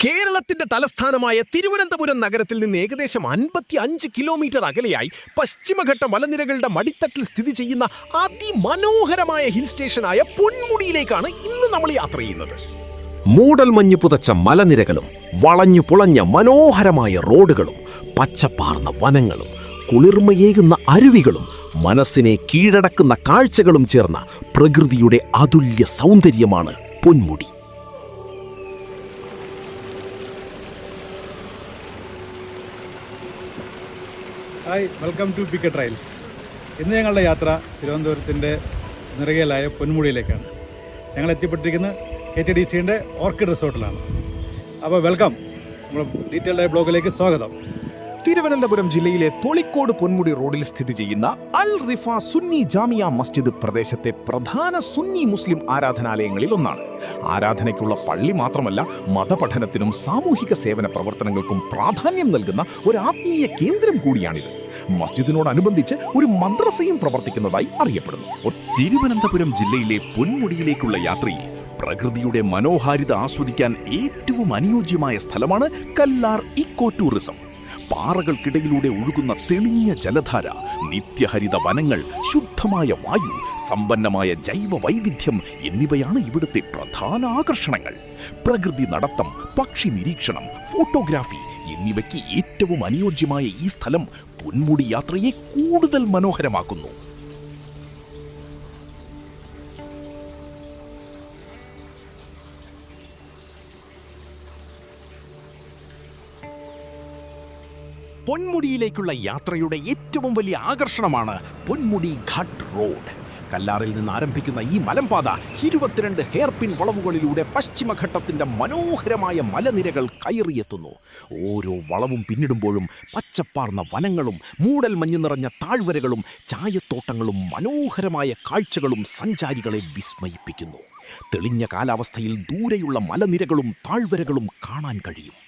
കേരളത്തിന്റെ തലസ്ഥാനമായ തിരുവനന്തപുരം നഗരത്തിൽ നിന്ന് ഏകദേശം 55 കിലോമീറ്റർ അകലെയായി പശ്ചിമഘട്ട മലനിരകളുടെ മടിത്തട്ടിൽ സ്ഥിതി ചെയ്യുന്ന അതിമനോഹരമായ ഹിൽ സ്റ്റേഷനായ പൊന്മുടിയിലേക്കാണ് ഇന്ന് നമ്മൾ യാത്ര ചെയ്യുന്നത്. മൂടൽമഞ്ഞു പുതച്ച മലനിരകളും വളഞ്ഞു പുളഞ്ഞ മനോഹരമായ റോഡുകളും പച്ചപ്പാർന്ന വനങ്ങളും കുളിർമയേകുന്ന അരുവികളും മനസ്സിനെ കീഴടക്കുന്ന കാഴ്ചകളും ചേർന്ന പ്രകൃതിയുടെ അതുല്യ സൗന്ദര്യമാണ് Ponmudi. Hi, welcome to pikka trails. ഇന്ന് ഞങ്ങളുടെ യാത്ര തിരുവനന്തപുരത്തിൻ്റെ നിറകയിലായ പൊന്മുടിയിലേക്കാണ്. ഞങ്ങൾ എത്തിപ്പെട്ടിരിക്കുന്നത് KTDCയുടെ ഓർക്കിഡ് റിസോർട്ടിലാണ്. അപ്പോൾ വെൽക്കം, നമ്മുടെ ഡീറ്റെയിൽഡ് ബ്ലോഗിലേക്ക് സ്വാഗതം. തിരുവനന്തപുരം ജില്ലയിലെ തൊളിക്കോട് പൊന്മുടി റോഡിൽ സ്ഥിതി ചെയ്യുന്ന അൽ റിഫ സുന്നി ജാമിയ മസ്ജിദ് പ്രദേശത്തെ പ്രധാന സുന്നി മുസ്ലിം ആരാധനാലയങ്ങളിൽ ഒന്നാണ്. ആരാധനയ്ക്കുള്ള പള്ളി മാത്രമല്ല, മതപഠനത്തിനും സാമൂഹിക സേവന പ്രവർത്തനങ്ങൾക്കും പ്രാധാന്യം നൽകുന്ന ഒരു ആത്മീയ കേന്ദ്രം കൂടിയാണിത്. മസ്ജിദിനോടനുബന്ധിച്ച് ഒരു മദ്രസയും പ്രവർത്തിക്കുന്നതായി അറിയപ്പെടുന്നു. തിരുവനന്തപുരം ജില്ലയിലെ പൊന്മുടിയിലേക്കുള്ള യാത്രയിൽ പ്രകൃതിയുടെ മനോഹാരിത ആസ്വദിക്കാൻ ഏറ്റവും അനുയോജ്യമായ സ്ഥലമാണ് കല്ലാർ ഇക്കോ ടൂറിസം. പാറകൾക്കിടയിലൂടെ ഒഴുകുന്ന തെളിഞ്ഞ ജലധാര, നിത്യഹരിത വനങ്ങൾ, ശുദ്ധമായ വായു, സമ്പന്നമായ ജൈവ വൈവിധ്യം എന്നിവയാണ് ഇവിടുത്തെ പ്രധാന ആകർഷണങ്ങൾ. പ്രകൃതി നടത്തം, പക്ഷി നിരീക്ഷണം, ഫോട്ടോഗ്രാഫി എന്നിവയ്ക്ക് ഏറ്റവും അനുയോജ്യമായ ഈ സ്ഥലം പൊന്മുടി യാത്രയെ കൂടുതൽ മനോഹരമാക്കുന്നു. പൊന്മുടിയിലേക്കുള്ള യാത്രയുടെ ഏറ്റവും വലിയ ആകർഷണമാണ് പൊന്മുടി ഘട്ട് റോഡ്. കല്ലാറിൽ നിന്ന് ആരംഭിക്കുന്ന ഈ മലമ്പാത 22 ഹെയർപിൻ വളവുകളിലൂടെ പശ്ചിമഘട്ടത്തിന്റെ മനോഹരമായ മലനിരകൾ കയറിയെത്തുന്നു. ഓരോ വളവും പിന്നിടുമ്പോഴും പച്ചപ്പാർന്ന വനങ്ങളും മൂടൽ മഞ്ഞു നിറഞ്ഞ താഴ്വരകളും ചായത്തോട്ടങ്ങളും മനോഹരമായ കാഴ്ചകളും സഞ്ചാരികളെ വിസ്മയിപ്പിക്കുന്നു. തെളിഞ്ഞ കാലാവസ്ഥയിൽ ദൂരെയുള്ള മലനിരകളും താഴ്വരകളും കാണാൻ കഴിയും.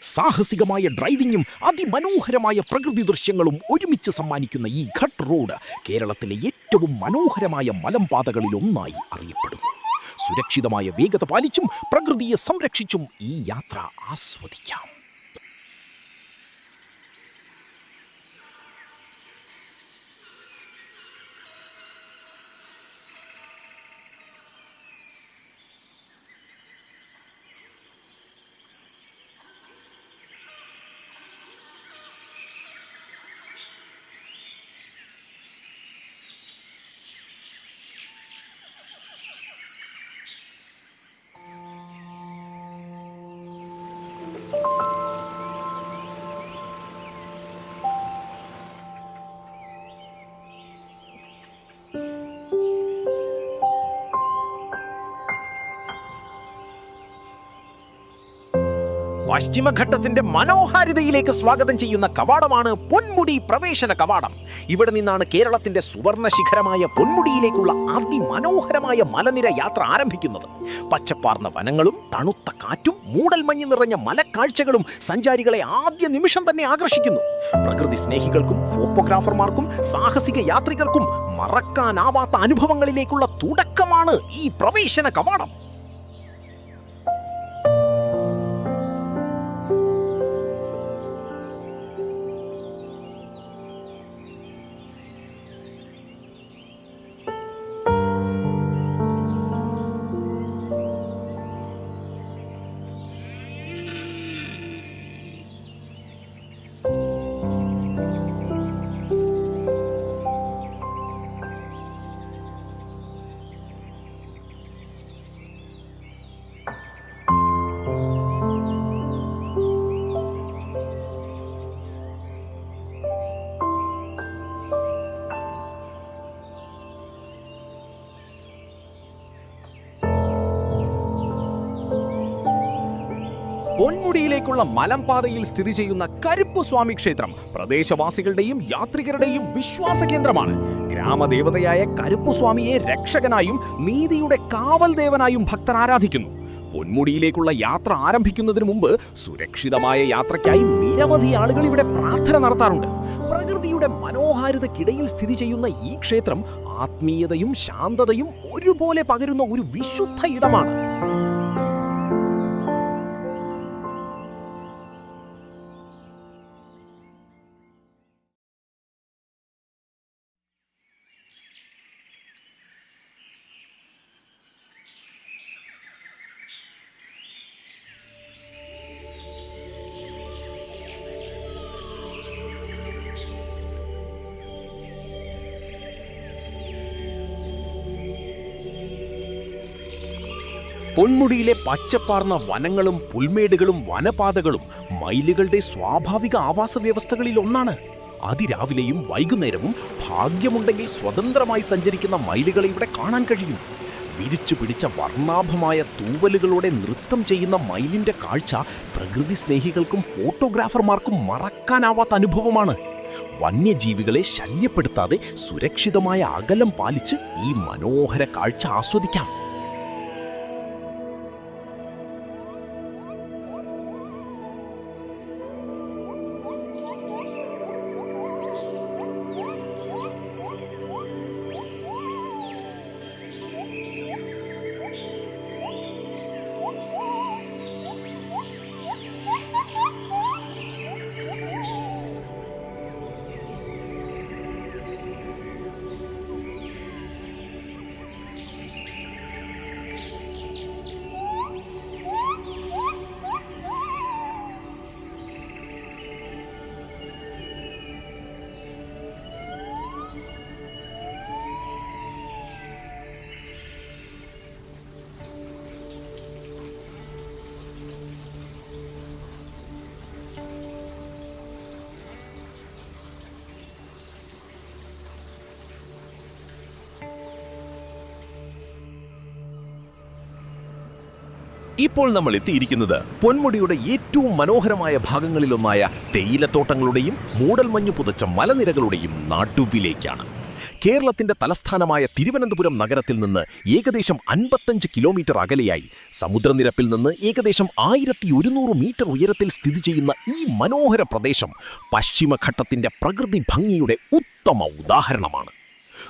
സാഹസികമായ ഡ്രൈവിംഗും അതിമനോഹരമായ പ്രകൃതി ദൃശ്യങ്ങളും ഒരുമിച്ച് സമ്മാനിക്കുന്ന ഈ ഘട്ട് റോഡ് കേരളത്തിലെ ഏറ്റവും മനോഹരമായ മലമ്പാതകളിലൊന്നായി അറിയപ്പെടുന്നു. സുരക്ഷിതമായ വേഗത പാലിച്ചും പ്രകൃതിയെ സംരക്ഷിച്ചും ഈ യാത്ര ആസ്വദിക്കാം. പശ്ചിമഘട്ടത്തിന്റെ മനോഹാരിതയിലേക്ക് സ്വാഗതം ചെയ്യുന്ന കവാടമാണ് പൊന്മുടി പ്രവേശന കവാടം. ഇവിടെ നിന്നാണ് കേരളത്തിന്റെ സുവർണ ശിഖരമായ പൊന്മുടിയിലേക്കുള്ള അതിമനോഹരമായ മലനിര യാത്ര ആരംഭിക്കുന്നത്. പച്ചപ്പാർന്ന വനങ്ങളും തണുത്ത കാറ്റും മൂടൽമഞ്ഞ് നിറഞ്ഞ മലക്കാഴ്ചകളും സഞ്ചാരികളെ ആദ്യ നിമിഷം തന്നെ ആകർഷിക്കുന്നു. പ്രകൃതി സ്നേഹികൾക്കും ഫോട്ടോഗ്രാഫർമാർക്കും സാഹസിക യാത്രികർക്കും മറക്കാനാവാത്ത അനുഭവങ്ങളിലേക്കുള്ള തുടക്കമാണ് ഈ പ്രവേശന കവാടം. പൊന്മുടിയിലേക്കുള്ള മലമ്പാതയിൽ സ്ഥിതി ചെയ്യുന്ന കരുപ്പുസ്വാമി ക്ഷേത്രം പ്രദേശവാസികളുടെയും യാത്രികരുടെയും വിശ്വാസ കേന്ദ്രമാണ്. ഗ്രാമദേവതയായ കരുപ്പുസ്വാമിയെ രക്ഷകനായും നീതിയുടെ കാവൽ ദേവനായും ഭക്തർ ആരാധിക്കുന്നു. പൊന്മുടിയിലേക്കുള്ള യാത്ര ആരംഭിക്കുന്നതിന് മുമ്പ് സുരക്ഷിതമായ യാത്രയ്ക്കായി നിരവധി ആളുകൾ ഇവിടെ പ്രാർത്ഥന നടത്താറുണ്ട്. പ്രകൃതിയുടെ മനോഹാരിതയ്ക്കിടയിൽ സ്ഥിതി ചെയ്യുന്ന ഈ ക്ഷേത്രം ആത്മീയതയും ശാന്തതയും ഒരുപോലെ പകരുന്ന ഒരു വിശുദ്ധ ഇടമാണ്. പൊന്മുടിയിലെ പച്ചപ്പാർന്ന വനങ്ങളും പുൽമേടുകളും വനപാതകളും മയിലുകളുടെ സ്വാഭാവിക ആവാസ വ്യവസ്ഥകളിൽ ഒന്നാണ്. അതിരാവിലെയും വൈകുന്നേരവും ഭാഗ്യമുണ്ടെങ്കിൽ സ്വതന്ത്രമായി സഞ്ചരിക്കുന്ന മയിലുകളെ ഇവിടെ കാണാൻ കഴിയും. വിരിച്ചു പിടിച്ച വർണ്ണാഭമായ തൂവലുകളോടെ നൃത്തം ചെയ്യുന്ന മയിലിന്റെ കാഴ്ച പ്രകൃതി സ്നേഹികൾക്കും ഫോട്ടോഗ്രാഫർമാർക്കും മറക്കാനാവാത്ത അനുഭവമാണ്. വന്യജീവികളെ ശല്യപ്പെടുത്താതെ സുരക്ഷിതമായ അകലം പാലിച്ച് ഈ മനോഹര കാഴ്ച ആസ്വദിക്കാം. ഇപ്പോൾ നമ്മൾ എത്തിയിരിക്കുന്നത് പൊന്മുടിയുടെ ഏറ്റവും മനോഹരമായ ഭാഗങ്ങളിലൊന്നായ തേയിലത്തോട്ടങ്ങളുടെയും മൂടൽമഞ്ഞു പുതച്ച മലനിരകളുടെയും നാട്ടുവിലേക്കാണ്. കേരളത്തിന്റെ തലസ്ഥാനമായ തിരുവനന്തപുരം നഗരത്തിൽ നിന്ന് ഏകദേശം 55 കിലോമീറ്റർ അകലെയായി സമുദ്രനിരപ്പിൽ നിന്ന് ഏകദേശം 1100 മീറ്റർ ഉയരത്തിൽ സ്ഥിതി ചെയ്യുന്ന ഈ മനോഹര പ്രദേശം പശ്ചിമഘട്ടത്തിന്റെ പ്രകൃതി ഭംഗിയുടെ ഉത്തമ ഉദാഹരണമാണ്.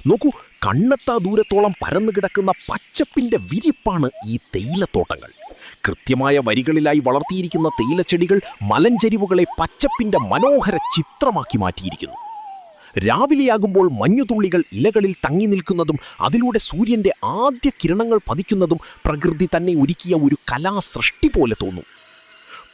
നോക്കൂ, കണ്ണെത്താ ദൂരത്തോളം പരന്നുകിടക്കുന്ന പച്ചപ്പിന്റെ വിരിപ്പാണ് ഈ തേയിലത്തോട്ടങ്ങൾ. കൃത്യമായ വരികളിലായി വളർത്തിയിരിക്കുന്ന തേയിലച്ചെടികൾ മലഞ്ചരിവുകളെ പച്ചപ്പിന്റെ മനോഹര ചിത്രമാക്കി മാറ്റിയിരിക്കുന്നു. രാവിലെയാകുമ്പോൾ മഞ്ഞുതുള്ളികൾ ഇലകളിൽ തങ്ങി നിൽക്കുന്നതും അതിലൂടെ സൂര്യന്റെ ആദ്യ കിരണങ്ങൾ പതിക്കുന്നതും പ്രകൃതി തന്നെ ഒരുക്കിയ ഒരു കലാസൃഷ്ടി പോലെ തോന്നും.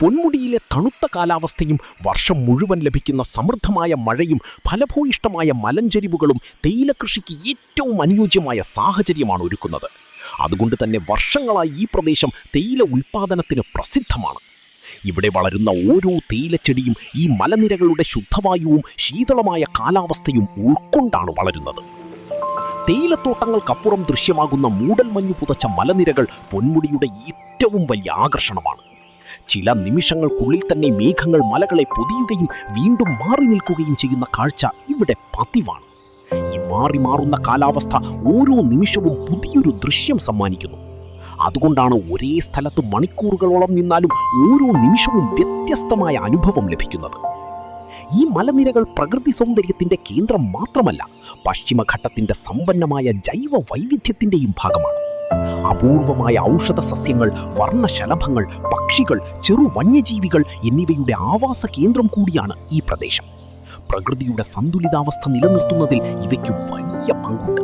പൊന്മുടിയിലെ തണുത്ത കാലാവസ്ഥയും വർഷം മുഴുവൻ ലഭിക്കുന്ന സമൃദ്ധമായ മഴയും ഫലഭൂയിഷ്ടമായ മലഞ്ചരിവുകളും തേയിലകൃഷിക്ക് ഏറ്റവും അനുയോജ്യമായ സാഹചര്യമാണ് ഒരുക്കുന്നത്. അതുകൊണ്ട് തന്നെ വർഷങ്ങളായി ഈ പ്രദേശം തേയില ഉൽപ്പാദനത്തിന് പ്രസിദ്ധമാണ്. ഇവിടെ വളരുന്ന ഓരോ തേയിലച്ചെടിയും ഈ മലനിരകളുടെ ശുദ്ധവായുവും ശീതളമായ കാലാവസ്ഥയും ഉൾക്കൊണ്ടാണ് വളരുന്നത്. തേയിലത്തോട്ടങ്ങൾക്കപ്പുറം ദൃശ്യമാകുന്ന മൂടൽമഞ്ഞു പുതച്ച മലനിരകൾ പൊന്മുടിയുടെ ഏറ്റവും വലിയ ആകർഷണമാണ്. ചില നിമിഷങ്ങൾക്കുള്ളിൽ തന്നെ മേഘങ്ങൾ മലകളെ പൊതിയുകയും വീണ്ടും മാറി നിൽക്കുകയും ചെയ്യുന്ന കാഴ്ച ഇവിടെ പതിവാണ്. ഈ മാറി മാറുന്ന കാലാവസ്ഥ ഓരോ നിമിഷവും പുതിയൊരു ദൃശ്യം സമ്മാനിക്കുന്നു. അതുകൊണ്ടാണ് ഒരേ സ്ഥലത്ത് മണിക്കൂറുകളോളം നിന്നാലും ഓരോ നിമിഷവും വ്യത്യസ്തമായ അനുഭവം ലഭിക്കുന്നത്. ഈ മലനിരകൾ പ്രകൃതി സൗന്ദര്യത്തിന്റെ കേന്ദ്രം മാത്രമല്ല, പശ്ചിമഘട്ടത്തിന്റെ സമ്പന്നമായ ജൈവ വൈവിധ്യത്തിന്റെയും ഭാഗമാണ്. അപൂർവമായ ഔഷധ സസ്യങ്ങൾ, വർണ്ണശലഭങ്ങൾ, പക്ഷികൾ, ചെറു വന്യജീവികൾ എന്നിവയുടെ ആവാസ കേന്ദ്രം കൂടിയാണ് ഈ പ്രദേശം. പ്രകൃതിയുടെ സന്തുലിതാവസ്ഥ നിലനിർത്തുന്നതിൽ ഇവയ്ക്ക് വലിയ പങ്കുണ്ട്.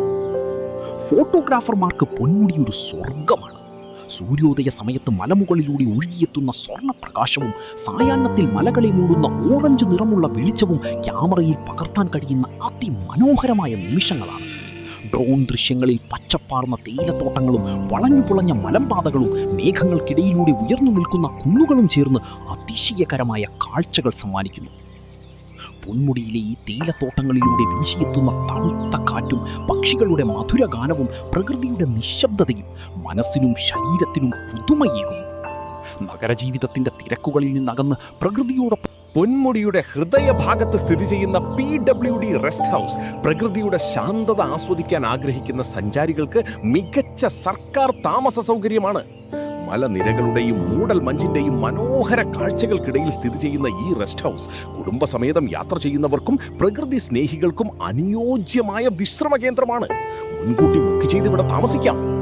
ഫോട്ടോഗ്രാഫർമാർക്ക് പൊന്മുടി ഒരു സ്വർഗമാണ്. സൂര്യോദയ സമയത്ത് മലമുകളിലൂടെ ഒഴുകിയെത്തുന്ന സ്വർണ്ണപ്രകാശവും സായാഹ്നത്തിൽ മലകളെ മൂടുന്ന ഓറഞ്ച് നിറമുള്ള വെളിച്ചവും ക്യാമറയിൽ പകർത്താൻ കഴിയുന്ന അതിമനോഹരമായ നിമിഷങ്ങളാണ്. ഡ്രോൺ ദൃശ്യങ്ങളിൽ പച്ചപ്പാർന്ന തേയിലത്തോട്ടങ്ങളും വളഞ്ഞുപുളഞ്ഞ മലമ്പാതകളും മേഘങ്ങൾക്കിടയിലൂടെ ഉയർന്നു നിൽക്കുന്ന കുന്നുകളും ചേർന്ന് അതിശയകരമായ കാഴ്ചകൾ സമ്മാനിക്കുന്നു. പൊന്മുടിയിലെ ഈ തേയിലത്തോട്ടങ്ങളിലൂടെ വീശിയെത്തുന്ന തണുത്ത കാറ്റും പക്ഷികളുടെ മധുരഗാനവും പ്രകൃതിയുടെ നിശബ്ദതയും മനസ്സിനും ശരീരത്തിനും പുതുമയേകുന്നു. നഗരജീവിതത്തിന്റെ തിരക്കുകളിൽ നിന്നകന്ന് പ്രകൃതിയോടൊപ്പം പൊന്മുടിയുടെ ഹൃദയഭാഗത്ത് സ്ഥിതി ചെയ്യുന്ന PWD റെസ്റ്റ് ഹൗസ് പ്രകൃതിയുടെ ശാന്തത ആസ്വദിക്കാൻ ആഗ്രഹിക്കുന്ന സഞ്ചാരികൾക്ക് മികച്ച സർക്കാർ താമസ സൗകര്യമാണ്. മലനിരകളുടെയും മൂടൽ മഞ്ഞിന്റെയും മനോഹര കാഴ്ചകൾക്കിടയിൽ സ്ഥിതി ചെയ്യുന്ന ഈ റെസ്റ്റ് ഹൗസ് കുടുംബസമേതം യാത്ര ചെയ്യുന്നവർക്കും പ്രകൃതി സ്നേഹികൾക്കും അനുയോജ്യമായ വിശ്രമ കേന്ദ്രമാണ്. മുൻകൂട്ടി ബുക്ക് ചെയ്ത് ഇവിടെ താമസിക്കാം.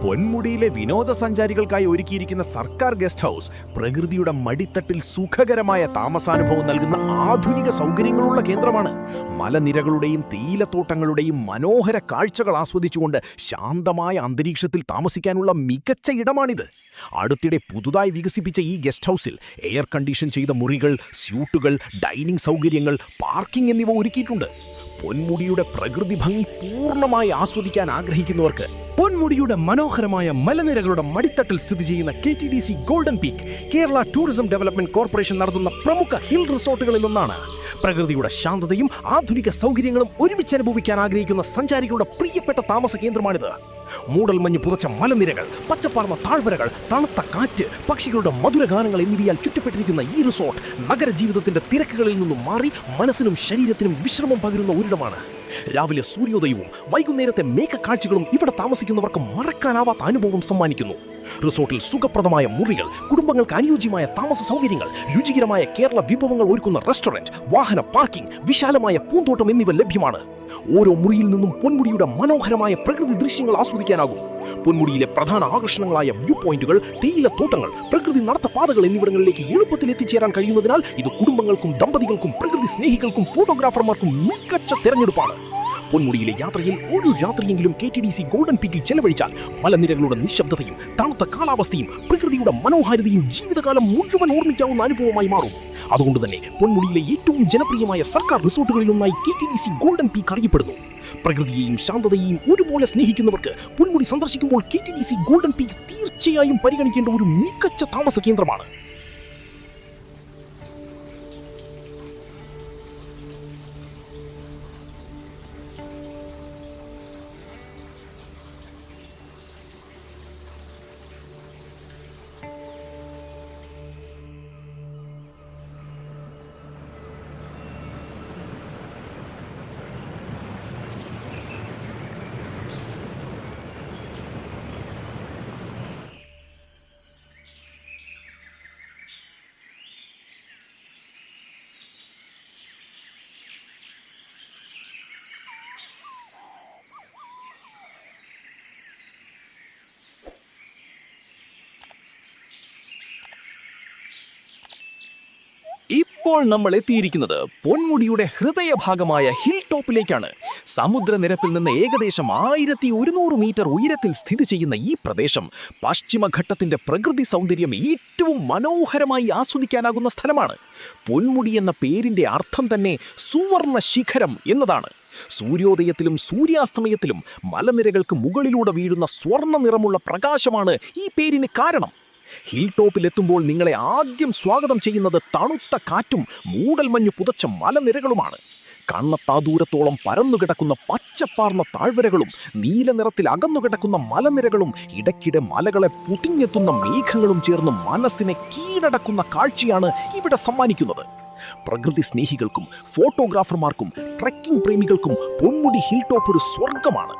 പൊന്മുടിയിലെ വിനോദസഞ്ചാരികൾക്കായി ഒരുക്കിയിരിക്കുന്ന സർക്കാർ ഗസ്റ്റ് ഹൗസ് പ്രകൃതിയുടെ മടിത്തട്ടിൽ സുഖകരമായ താമസാനുഭവം നൽകുന്ന ആധുനിക സൗകര്യങ്ങളുള്ള കേന്ദ്രമാണ്. മലനിരകളുടെയും തേയിലത്തോട്ടങ്ങളുടെയും മനോഹര കാഴ്ചകൾ ആസ്വദിച്ചുകൊണ്ട് ശാന്തമായ അന്തരീക്ഷത്തിൽ താമസിക്കാനുള്ള മികച്ച ഇടമാണിത്. അടുത്തിടെ പുതുതായി വികസിപ്പിച്ച ഈ ഗസ്റ്റ് ഹൗസിൽ എയർ കണ്ടീഷൻ ചെയ്ത മുറികൾ, സ്യൂട്ടുകൾ, ഡൈനിങ് സൗകര്യങ്ങൾ, പാർക്കിംഗ് എന്നിവ ഒരുക്കിയിട്ടുണ്ട്. പൊന്മുടിയുടെ പ്രകൃതി ഭംഗി പൂർണ്ണമായി ആസ്വദിക്കാൻ ആഗ്രഹിക്കുന്നവർക്ക് പൊന്മുടിയുടെ മനോഹരമായ മലനിരകളുടെ മടിത്തട്ടിൽ സ്ഥിതി ചെയ്യുന്ന KTDC golden peak Kerala tourism development corporation നടത്തുന്ന പ്രമുഖ ഹിൽ റിസോർട്ടുകളിൽ ഒന്നാണ്. പ്രകൃതിയുടെ ശാന്തതയും ആധുനിക സൗകര്യങ്ങളും ഒരുമിച്ച് അനുഭവിക്കാൻ ആഗ്രഹിക്കുന്ന സഞ്ചാരികളുടെ പ്രിയപ്പെട്ട താമസ കേന്ദ്രമാണിത്. മൂടൽമഞ്ഞ് പുതച്ച മലനിരകൾ, പച്ചപ്പാർന്ന താഴ്വരകൾ, തണുത്ത കാറ്റ്, പക്ഷികളുടെ മധുരഗാനങ്ങൾ എന്നിവയാൽ ചുറ്റപ്പെട്ടിരിക്കുന്ന ഈ റിസോർട്ട് നഗരജീവിതത്തിന്റെ തിരക്കുകളിൽ നിന്നും മാറി മനസ്സിനും ശരീരത്തിനും വിശ്രമം പകരുന്ന ഒരിടമാണ്. രാവിലെ സൂര്യോദയവും വൈകുന്നേരത്തെ മേഘക്കാഴ്ചകളും ഇവിടെ താമസിക്കുന്നവർക്ക് മറക്കാനാവാത്ത അനുഭവം സമ്മാനിക്കുന്നു. റിസോർട്ടിൽ സുഖപ്രദമായ മുറികൾ, കുടുംബങ്ങൾക്ക് അനുയോജ്യമായ താമസ സൗകര്യങ്ങൾ, രുചികരമായ കേരള വിഭവങ്ങൾ ഒരുക്കുന്ന റെസ്റ്റോറന്റ്, വാഹന പാർക്കിംഗ്, വിശാലമായ പൂന്തോട്ടം എന്നിവ ലഭ്യമാണ്. ഓരോ മുറിയിൽ നിന്നും പൊന്മുടിയുടെ മനോഹരമായ പ്രകൃതി ദൃശ്യങ്ങൾ ആസ്വദിക്കാനാകും. പൊന്മുടിയിലെ പ്രധാന ആകർഷണങ്ങളായ വ്യൂ പോയിന്റുകൾ, തേയിലത്തോട്ടങ്ങൾ, പ്രകൃതി നടത്തപാതകൾ എന്നിവിടങ്ങളിലേക്ക് എളുപ്പത്തിൽ എത്തിച്ചേരാൻ കഴിയുന്നതിനാൽ ഇത് കുടുംബങ്ങൾക്കും ദമ്പതികൾക്കും പ്രകൃതി സ്നേഹികൾക്കും ഫോട്ടോഗ്രാഫർമാർക്കും മികച്ച തെരഞ്ഞെടുപ്പാണ്. പൊന്മുടിയിലെ യാത്രയിൽ ഒരു രാത്രിയെങ്കിലും KTDC ഗോൾഡൻ പീക്കിൽ ചെലവഴിച്ചാൽ മലനിരകളുടെ നിശബ്ദതയും തണുത്ത കാലാവസ്ഥയും പ്രകൃതിയുടെ മനോഹാരിതയും ജീവിതകാലം മുഴുവൻ ഓർമ്മിക്കാവുന്ന അനുഭവമായി മാറും. അതുകൊണ്ട് തന്നെ പൊന്മുടിയിലെ ഏറ്റവും ജനപ്രിയമായ സർക്കാർ റിസോർട്ടുകളിലൊന്നായി KTDC ഗോൾഡൻ പീക്ക് അറിയപ്പെടുന്നു. പ്രകൃതിയെയും ശാന്തതയെയും ഒരുപോലെ സ്നേഹിക്കുന്നവർക്ക് പൊന്മുടി സന്ദർശിക്കുമ്പോൾ KTDC ഗോൾഡൻ പീക്ക് തീർച്ചയായും പരിഗണിക്കേണ്ട ഒരു മികച്ച താമസ കേന്ദ്രമാണ്. ഇപ്പോൾ നമ്മൾ എത്തിയിരിക്കുന്നത് പൊന്മുടിയുടെ ഹൃദയഭാഗമായ ഹിൽ ടോപ്പിലേക്കാണ്. സമുദ്രനിരപ്പിൽ നിന്ന് ഏകദേശം 1100 മീറ്റർ ഉയരത്തിൽ സ്ഥിതി ചെയ്യുന്ന ഈ പ്രദേശം പശ്ചിമഘട്ടത്തിന്റെ പ്രകൃതി സൗന്ദര്യം ഏറ്റവും മനോഹരമായി ആസ്വദിക്കാനാകുന്ന സ്ഥലമാണ്. പൊന്മുടി എന്ന പേരിന്റെ അർത്ഥം തന്നെ സുവർണ ശിഖരം എന്നതാണ്. സൂര്യോദയത്തിലും സൂര്യാസ്തമയത്തിലും മലനിരകൾക്ക് മുകളിലൂടെ വീഴുന്ന സ്വർണ്ണ നിറമുള്ള പ്രകാശമാണ് ഈ പേരിന് കാരണം. ഹിൽ ടോപ്പിലെത്തുമ്പോൾ നിങ്ങളെ ആദ്യം സ്വാഗതം ചെയ്യുന്നത് തണുത്ത കാറ്റും മൂടൽമഞ്ഞു പുതച്ച മലനിരകളുമാണ്. കണ്ണത്താ ദൂരത്തോളം പരന്നുകിടക്കുന്ന പച്ചപ്പാർന്ന താഴ്വരകളും നീലനിറത്തിൽ അകന്നുകിടക്കുന്ന മലനിരകളും ഇടയ്ക്കിടെ മലകളെ പുതിഞ്ഞെത്തുന്ന മേഘങ്ങളും ചേർന്ന് മനസ്സിനെ കീഴടക്കുന്ന കാഴ്ചയാണ് ഇവിടെ സമ്മാനിക്കുന്നത്. പ്രകൃതി സ്നേഹികൾക്കും ഫോട്ടോഗ്രാഫർമാർക്കും ട്രെക്കിംഗ് പ്രേമികൾക്കും പൊന്മുടി ഹിൽ ടോപ്പ് ഒരു സ്വർഗമാണ്.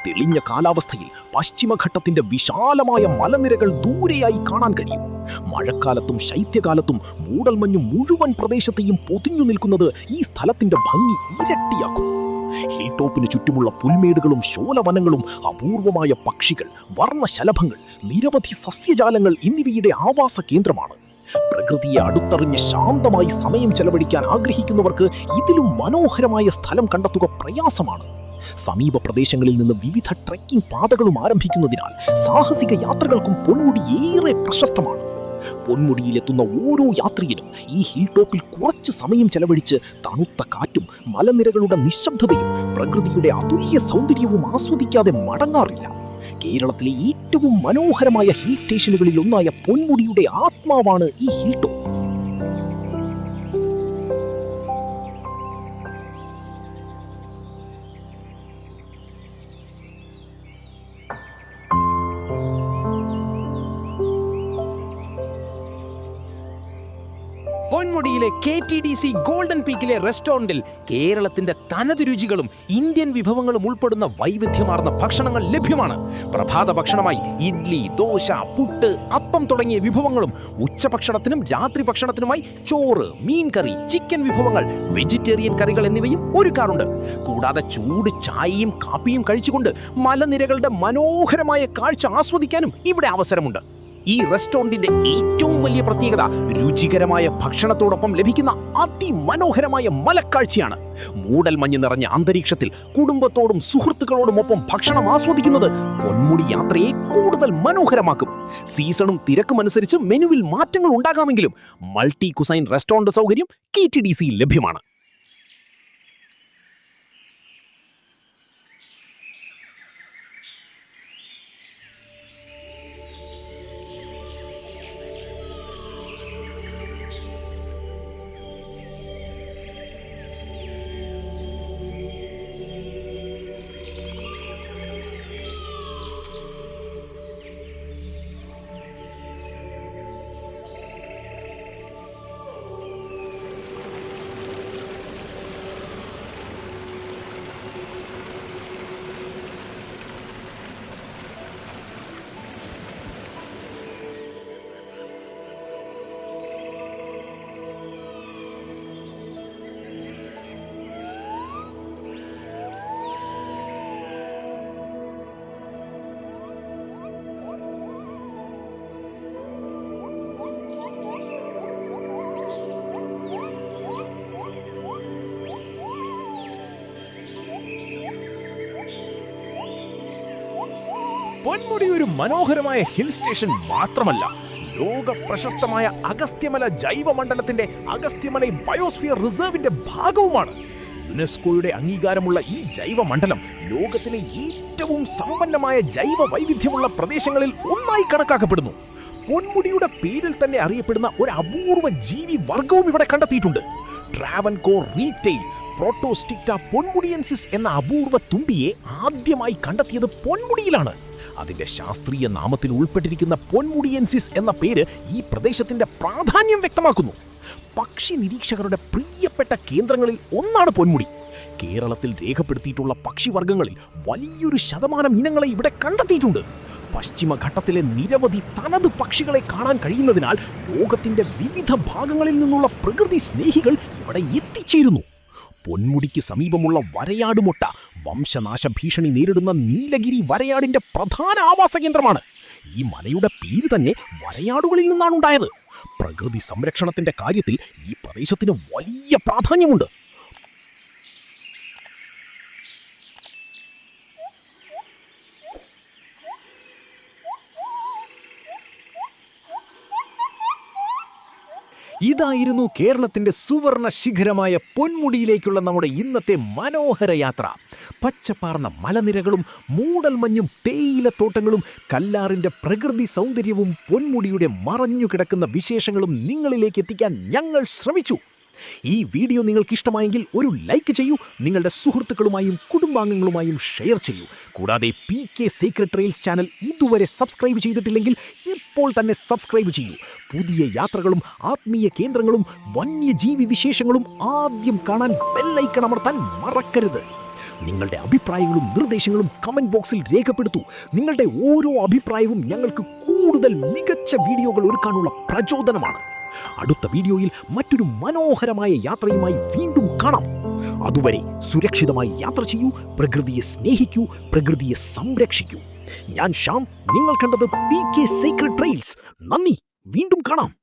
തെളിഞ്ഞ കാലാവസ്ഥയിൽ പശ്ചിമഘട്ടത്തിന്റെ വിശാലമായ മലനിരകൾ ദൂരെയായി കാണാൻ കഴിയും. മഴക്കാലത്തും ശൈത്യകാലത്തും മൂടൽമഞ്ഞ് മുഴുവൻ പ്രദേശത്തെയും പൊതിഞ്ഞു നിൽക്കുന്നത് ഈ സ്ഥലത്തിന്റെ ഭംഗി ഇരട്ടിയാക്കും. ഹിൽ ടോപ്പിന് ചുറ്റുമുള്ള പുൽമേടുകളും ശോലവനങ്ങളും അപൂർവമായ പക്ഷികൾ, വർണ്ണശലഭങ്ങൾ, നിരവധി സസ്യജാലങ്ങൾ എന്നിവയുടെ ആവാസ കേന്ദ്രമാണ്. പ്രകൃതിയെ അടുത്തറിഞ്ഞ് ശാന്തമായി സമയം ചെലവഴിക്കാൻ ആഗ്രഹിക്കുന്നവർക്ക് ഇതിലും മനോഹരമായ സ്ഥലം കണ്ടെത്തുക പ്രയാസമാണ്. സമീപ പ്രദേശങ്ങളിൽ നിന്ന് വിവിധ ട്രെക്കിംഗ് പാതകളും ആരംഭിക്കുന്നതിനാൽ സാഹസിക യാത്രകൾക്കും പൊന്മുടി ഏറെ പ്രശസ്തമാണ്. പൊന്മുടിയിലെത്തുന്ന ഓരോ യാത്രികനും ഈ ഹിൽ ടോപ്പിൽ കുറച്ച് സമയം ചെലവഴിച്ച് തണുത്ത കാറ്റും മലനിരകളുടെ നിശബ്ദതയും പ്രകൃതിയുടെ അതുല്യ സൗന്ദര്യവും ആസ്വദിക്കാതെ മടങ്ങാറില്ല. കേരളത്തിലെ ഏറ്റവും മനോഹരമായ ഹിൽ സ്റ്റേഷനുകളിൽ ഒന്നായ പൊന്മുടിയുടെ ആത്മാവാണ് ഈ ഹിൽ ടോപ്പ്. പൊന്മുടിയിലെ KTDC ഗോൾഡൻ പീക്കിലെ റെസ്റ്റോറന്റിൽ കേരളത്തിന്റെ തനത് രുചികളും ഇന്ത്യൻ വിഭവങ്ങളും ഉൾപ്പെടുന്ന വൈവിധ്യമാർന്ന ഭക്ഷണങ്ങൾ ലഭ്യമാണ്. പ്രഭാത ഭക്ഷണമായി ഇഡ്ലി, ദോശ, പുട്ട്, അപ്പം തുടങ്ങിയ വിഭവങ്ങളും ഉച്ചഭക്ഷണത്തിനും രാത്രി ഭക്ഷണത്തിനുമായി ചോറ്, മീൻകറി, ചിക്കൻ വിഭവങ്ങൾ, വെജിറ്റേറിയൻ കറികൾ എന്നിവയും ഒരുക്കാറുണ്ട്. കൂടാതെ ചൂട് ചായയും കാപ്പിയും കഴിച്ചുകൊണ്ട് മലനിരകളുടെ മനോഹരമായ കാഴ്ച ആസ്വദിക്കാനും ഇവിടെ അവസരമുണ്ട്. ഈ റെസ്റ്റോറന്റിന്റെ ഏറ്റവും വലിയ പ്രത്യേകത രുചികരമായ ഭക്ഷണത്തോടൊപ്പം ലഭിക്കുന്ന അതിമനോഹരമായ മലക്കാഴ്ചയാണ്. മൂടൽമഞ്ഞ് നിറഞ്ഞ അന്തരീക്ഷത്തിൽ കുടുംബത്തോടും സുഹൃത്തുക്കളോടുമൊപ്പം ഭക്ഷണം ആസ്വദിക്കുന്നത് പൊന്മുടി യാത്രയെ കൂടുതൽ മനോഹരമാക്കും. സീസണും തിരക്കും അനുസരിച്ച് മെനുവിൽ മാറ്റങ്ങൾ ഉണ്ടാകാമെങ്കിലും മൾട്ടി കുസൈൻ റെസ്റ്റോറന്റ് സൗകര്യം KTDC ലഭ്യമാണ്. പൊന്മുടി ഒരു മനോഹരമായ ഹിൽ സ്റ്റേഷൻ മാത്രമല്ല, ലോക പ്രശസ്തമായ അഗസ്ത്യമല ജൈവമണ്ഡലത്തിന്റെ അഗസ്ത്യമല ബയോസ്ഫിയർ റിസർവിന്റെ ഭാഗവുമാണ്. യുനെസ്കോയുടെ അംഗീകാരമുള്ള ഈ ജൈവമണ്ഡലം ലോകത്തിലെ ഏറ്റവും സമ്പന്നമായ ജൈവ വൈവിധ്യമുള്ള പ്രദേശങ്ങളിൽ ഒന്നായി കണക്കാക്കപ്പെടുന്നു. പൊന്മുടിയുടെ പേരിൽ തന്നെ അറിയപ്പെടുന്ന ഒരു അപൂർവ ജീവി വർഗവും ഇവിടെ കണ്ടെത്തിയിട്ടുണ്ട്. ട്രാവൻകോർ റീറ്റെയിൽ പ്രോട്ടോസ്റ്റിക്റ്റ പൊന്മുടിയൻസിസ് എന്ന അപൂർവ തുമ്പിയെ ആദ്യമായി കണ്ടെത്തിയത് പൊന്മുടിയിലാണ്. അതിന്റെ ശാസ്ത്രീയ നാമത്തിൽ ഉൾപ്പെട്ടിരിക്കുന്ന പൊന്മുടിയൻസിസ് എന്ന പേര് ഈ പ്രദേശത്തിന്റെ പ്രാധാന്യം വ്യക്തമാക്കുന്നു. പക്ഷി നിരീക്ഷകരുടെ പ്രിയപ്പെട്ട കേന്ദ്രങ്ങളിൽ ഒന്നാണ് പൊന്മുടി. കേരളത്തിൽ രേഖപ്പെടുത്തിയിട്ടുള്ള പക്ഷിവർഗങ്ങളിൽ വലിയൊരു ശതമാനം ഇനങ്ങളെ ഇവിടെ കണ്ടെത്തിയിട്ടുണ്ട്. പശ്ചിമഘട്ടത്തിലെ നിരവധി തനത് പക്ഷികളെ കാണാൻ കഴിയുന്നതിനാൽ ലോകത്തിന്റെ വിവിധ ഭാഗങ്ങളിൽ നിന്നുള്ള പ്രകൃതി സ്നേഹികൾ ഇവിടെ എത്തിച്ചേരുന്നു. പൊന്മുടിക്ക് സമീപമുള്ള വരയാടുമൊട്ട വംശനാശ ഭീഷണി നേരിടുന്ന നീലഗിരി വരയാടിന്റെ പ്രധാന ആവാസ കേന്ദ്രമാണ്. ഈ മലയുടെ പേര് തന്നെ വരയാടുകളിൽ നിന്നാണ് ഉണ്ടായത്. പ്രകൃതി സംരക്ഷണത്തിന്റെ കാര്യത്തിൽ ഈ പ്രദേശത്തിന് വലിയ പ്രാധാന്യമുണ്ട്. ഇതായിരുന്നു കേരളത്തിന്റെ സുവർണ ശിഖരമായ പൊന്മുടിയിലേക്കുള്ള നമ്മുടെ ഇന്നത്തെ മനോഹര യാത്ര. പച്ചപ്പാർന്ന മലനിരകളും മൂടൽമഞ്ഞും തേയിലത്തോട്ടങ്ങളും കല്ലാറിന്റെ പ്രകൃതി സൗന്ദര്യവും പൊന്മുടിയുടെ മറഞ്ഞു കിടക്കുന്ന വിശേഷങ്ങളും നിങ്ങളിലേക്ക് എത്തിക്കാൻ ഞങ്ങൾ ശ്രമിച്ചു. ഈ വീഡിയോ നിങ്ങൾക്ക് ഇഷ്ടമായെങ്കിൽ ഒരു ലൈക്ക് ചെയ്യൂ, നിങ്ങളുടെ സുഹൃത്തുക്കളുമായും കുടുംബാംഗങ്ങളുമായും ഷെയർ ചെയ്യൂ. കൂടാതെ PK സീക്രട്ട് ട്രെയിൽസ് ചാനൽ ഇതുവരെ സബ്സ്ക്രൈബ് ചെയ്തിട്ടില്ലെങ്കിൽ ഇപ്പോൾ തന്നെ സബ്സ്ക്രൈബ് ചെയ്യൂ. പുതിയ യാത്രകളും ആത്മീയ കേന്ദ്രങ്ങളും വന്യജീവി വിശേഷങ്ങളും ആദ്യം കാണാൻ ബെല്ലൈക്കൺ അമർത്താൻ മറക്കരുത്. നിങ്ങളുടെ അഭിപ്രായങ്ങളും നിർദ്ദേശങ്ങളും കമന്റ് ബോക്സിൽ രേഖപ്പെടുത്തൂ. നിങ്ങളുടെ ഓരോ അഭിപ്രായവും ഞങ്ങൾക്ക് കൂടുതൽ മികച്ച വീഡിയോകൾ ഒരുക്കാനുള്ള പ്രചോദനമാണ്. അടുത്ത വീഡിയോയിൽ മറ്റൊരു മനോഹരമായ യാത്രയുമായി വീണ്ടും കാണാം. അതുവരെ സുരക്ഷിതമായി യാത്ര ചെയ്യൂ, പ്രകൃതിയെ സ്നേഹിക്കൂ, പ്രകൃതിയെ സംരക്ഷിക്കൂ. ഞാൻ ശ്യാം, നിങ്ങൾ കണ്ടത് PK സീക്രട്ട് ട്രെയിൽസ്. നന്ദി, വീണ്ടും കാണാം.